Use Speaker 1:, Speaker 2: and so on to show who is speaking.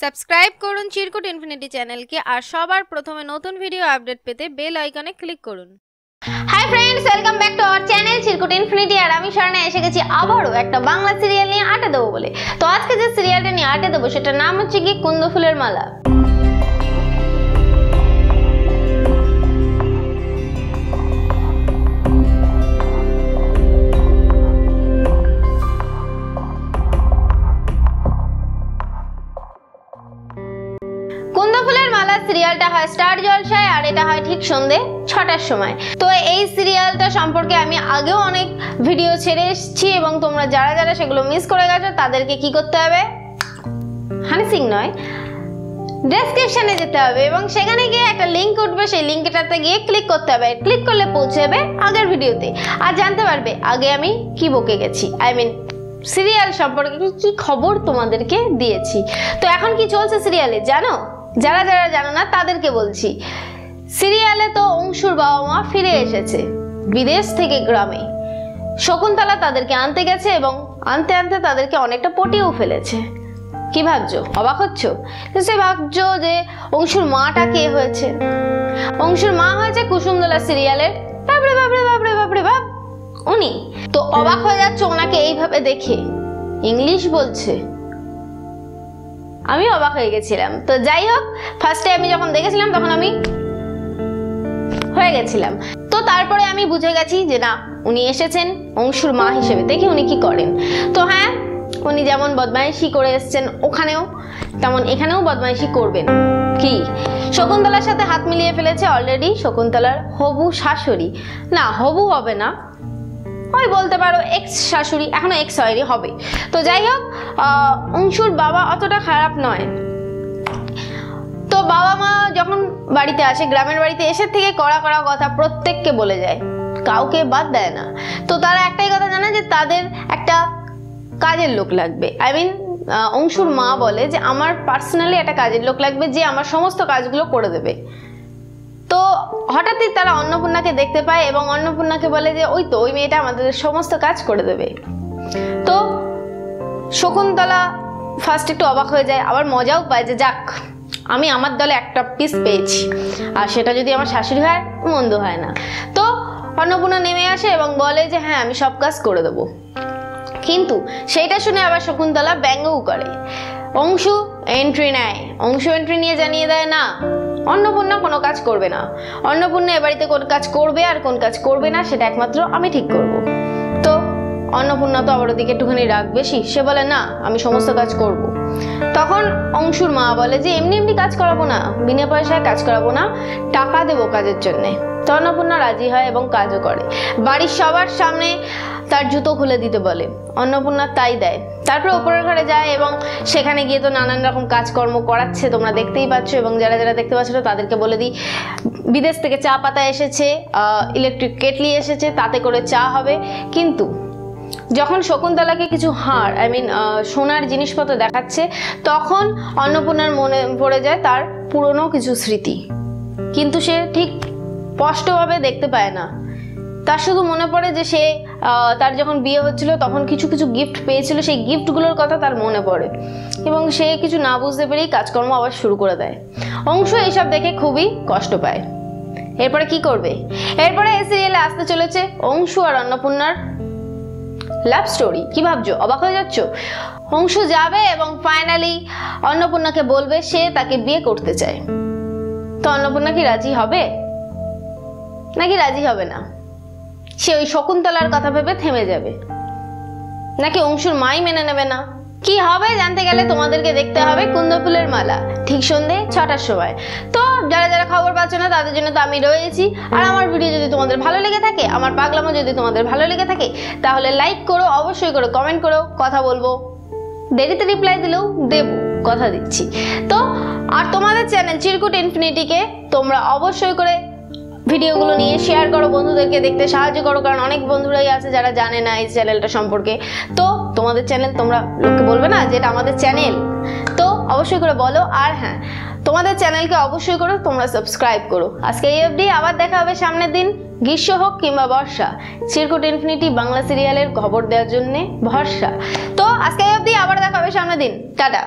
Speaker 1: Subscribe করুন চিরকুট infinity চ্যানেলকে আর সবার প্রথমে নতুন ভিডিও আপডেট পেতে বেল আইকনে ক্লিক করুন।
Speaker 2: Hi friends, welcome back to our channel Chirkut infinity. আর আমি স্বর্ণা এসে গেছি আবারও একটা বাংলা সিরিয়াল নিয়ে আড্ডা দেবো বলে। তো আজকে যে সিরিয়ালটা নিয়ে আড্ডা দেবো সেটার নাম হচ্ছে কি কুন্দ ফুলের মালা। কুন্দ ফুলের মালা সিরিয়ালটা হয় স্টার জলসায় আর এটা হয় ঠিক সন্ধে ৬টার সময়। তো এই সিরিয়ালটা সম্পর্কে আমি আগেও অনেক ভিডিও ছেড়ে এসেছি এবং তোমরা যারা যারা সেগুলো মিস করে গেছো তাদেরকে কি করতে হবে, হানি সিং নয়, ডেসক্রিপশনে যেতে হবে এবং সেখানে গিয়ে একটা লিঙ্ক উঠবে, সেই লিঙ্কটাতে গিয়ে ক্লিক করতে হবে। ক্লিক করলে পৌঁছে যাবে আগের ভিডিওতে আর জানতে পারবে আগে আমি কি বকে গেছি, সিরিয়াল সম্পর্কে কি খবর তোমাদেরকে দিয়েছি। তো এখন কি চলছে সিরিয়ালে জানো? যারা যারা জানো না তাদেরকে বলছি, সিরিয়ালে তো অংশুর বাবা মা ফিরে এসেছে বিদেশ থেকে গ্রামে। শকুন্তলা তাদেরকে আনতে গেছে এবং আনতে আনতে তাদেরকে অনেকটা পটিয়েও ফেলেছে। কি ভাবছো? অবাক হচ্ছ? সে ভাবছো যে অংশুর মাটা কে হয়েছে? অংশুর মা হয়েছে কুসুমদোলা সিরিয়ালের বাবরে বাবরে বাবরে বাবরে বাব উনি। তো অবাক হয়ে যাচ্ছে ওনাকে এইভাবে দেখে, ইংলিশ বলছে। আমি অবাক হয়ে গেছিলাম। তো যাই হোক, ফার্স্টে আমি যখন দেখেছিলাম তখন আমি হয়ে গেছিলাম। তো তারপরে আমি বুঝে গেছি যে না, উনি এসেছেন অংশুর মা হিসেবে। দেখি উনি কি করেন। তো হ্যাঁ, উনি যেমন বদমাইশি করে এসেছেন ওখানেও, তেমন এখানেও বদমাইশি করবেন। কি শকুন্তলার সাথে হাত মিলিয়ে ফেলেছে অলরেডি শকুন্তলার হবু শাশুড়ি, না হবু হবে না, ওই বলতে পারো এক্স শাশুড়ি, এখনো এক্স হয়নি, হবে। তো যাই হোক, অংশুর বাবা অতটা খারাপ নয়। তো বাবা মা যখন বাড়িতে আসে, গ্রামের বাড়িতে এসে থেকে কড়া কড়া কথা প্রত্যেককে বলে যায়, কাউকে বাদ দেয় না। তো তারা একটাই কথা জানে যে তাদের একটা কাজের লোক লাগবে। অংশুর মা বলে যে আমার পার্সোনালি একটা কাজের লোক লাগবে যে আমার সমস্ত কাজগুলো করে দেবে। তো হঠাৎই তারা অন্নপূর্ণাকে দেখতে পায় এবং অন্নপূর্ণাকে বলে যে ওই তো ওই মেয়েটা আমাদের সমস্ত কাজ করে দেবে। তো শকুন্তলা ফার্স্ট একটু অবাক হয়ে যায়, আবার মজাও পায় যে যাক, আমি আমার দলে একটা পিস পেয়েছি, আর সেটা যদি আমার শাশুড়ি হয় মন্দ হয় না। তো অন্নপূর্ণা নেমে আসে এবং বলে যে হ্যাঁ আমি সব কাজ করে দেবো। কিন্তু সেইটা শুনে আবার শকুন্তলা ব্যঙ্গও করে। অংশু এন্ট্রি নেয়, অংশু এন্ট্রি নিয়ে জানিয়ে দেয় না, অন্নপূর্ণা কোনো কাজ করবে না। অন্নপূর্ণা এ বাড়িতে কোন কাজ করবে আর কোন কাজ করবে না সেটা একমাত্র আমি ঠিক করব। তো অন্নপূর্ণা তো আবার ওদিকে একটুখানি রাগ বেশি, সে বলে না আমি সমস্ত কাজ করব। তখন অংশুর মা বলে যে এমনি এমনি কাজ করাবো না, বিনা পয়সায় কাজ করাবো না, টাকা দেবো কাজের জন্যে। তো অন্নপূর্ণা রাজি হয় এবং কাজও করে। বাড়ির সবার সামনে তার জুতো খুলে দিতে বলে, অন্নপূর্ণা তাই দেয়। তারপর ওপরের ঘরে যায় এবং সেখানে গিয়ে তো নানান রকম কাজকর্ম করাচ্ছে, তোমরা দেখতেই পাচ্ছ। এবং যারা যারা দেখতে পাচ্ছ তাদেরকে বলে দিই, বিদেশ থেকে চা পাতা এসেছে, ইলেকট্রিক কেটলি এসেছে, তাতে করে চা হবে। কিন্তু যখন শকুন্তলাকে কিছু হার সোনার জিনিসপত্র দেখাচ্ছে, তখন অন্নপূর্ণার মনে পড়ে যায় তার পুরনো কিছু স্মৃতি, কিন্তু সে ঠিক স্পষ্টভাবে দেখতে পায় না। তার শুধু মনে পড়ে যে সে তার যখন বিয়ে হচ্ছিল তখন কিছু কিছু গিফট পেয়েছিল, সেই গিফটগুলোর কথা তার মনে পড়ে এবং সে কিছু না বুঝতে পেরেই কাজকর্ম আবার শুরু করে দেয়। অংশ এইসব দেখে খুবই কষ্ট পায়। এরপরে কি করবে? এরপরে এই সিরিয়ালে আসতে চলেছে অংশু আর অন্নপূর্ণার লাভ স্টোরি। কি ভাবছো? অবাক হয়ে যাচ্ছ? অংশু যাবে এবং ফাইনালি অন্নপূর্ণাকে বলবে সে তাকে বিয়ে করতে চায়। তো অন্নপূর্ণা কি রাজি হবে নাকি রাজি হবে না? সে ওই শকুন্তলার কথা ভেবে থেমে যাবে নাকি অংশুর মাই মেনে নেবে না? কি হবে জানতে গেলে তোমাদেরকে দেখতে হবে কুন্দ ফুলের মালা ঠিক সন্ধে ৬টার সময়। তো যারা যারা খবর পাচ্ছ না তাদের জন্য তো আমি রয়েছি। আর আমার ভিডিও যদি তোমাদের ভালো লেগে থাকে, আমার পাগলামো যদি তোমাদের ভালো লেগে থাকে, তাহলে লাইক করো, অবশ্যই করো, কমেন্ট করো, কথা বলবো, দেরিতে রিপ্লাই দিলেও দেবো, কথা দিচ্ছি। তো আর তোমাদের চ্যানেল চিরকুট ইনফিনিটিকে তোমরা অবশ্যই করে ভিডিওগুলো নিয়ে শেয়ার করো, বন্ধুদেরকে দেখতে সাহায্য করো, কারণ অনেক বন্ধুরাই আছে যারা জানে না এই চ্যানেলটা সম্পর্কে। তো তোমাদের চ্যানেল, তোমরা লোককে বলবে না যে এটা আমাদের চ্যানেল, তো অবশ্যই করে বলো। আর হ্যাঁ, তোমাদের চ্যানেলকে অবশ্যই করে তোমরা সাবস্ক্রাইব করো। আজকে এই অবধি, আবার দেখা হবে সামনের দিন, গ্রীষ্ম হোক কিংবা বর্ষা, চিরকুট ইনফিনিটি বাংলা সিরিয়ালের খবর দেওয়ার জন্য ভরসা। তো আজকে এই অবধি, আবার দেখা হবে সামনের দিন, টাটা।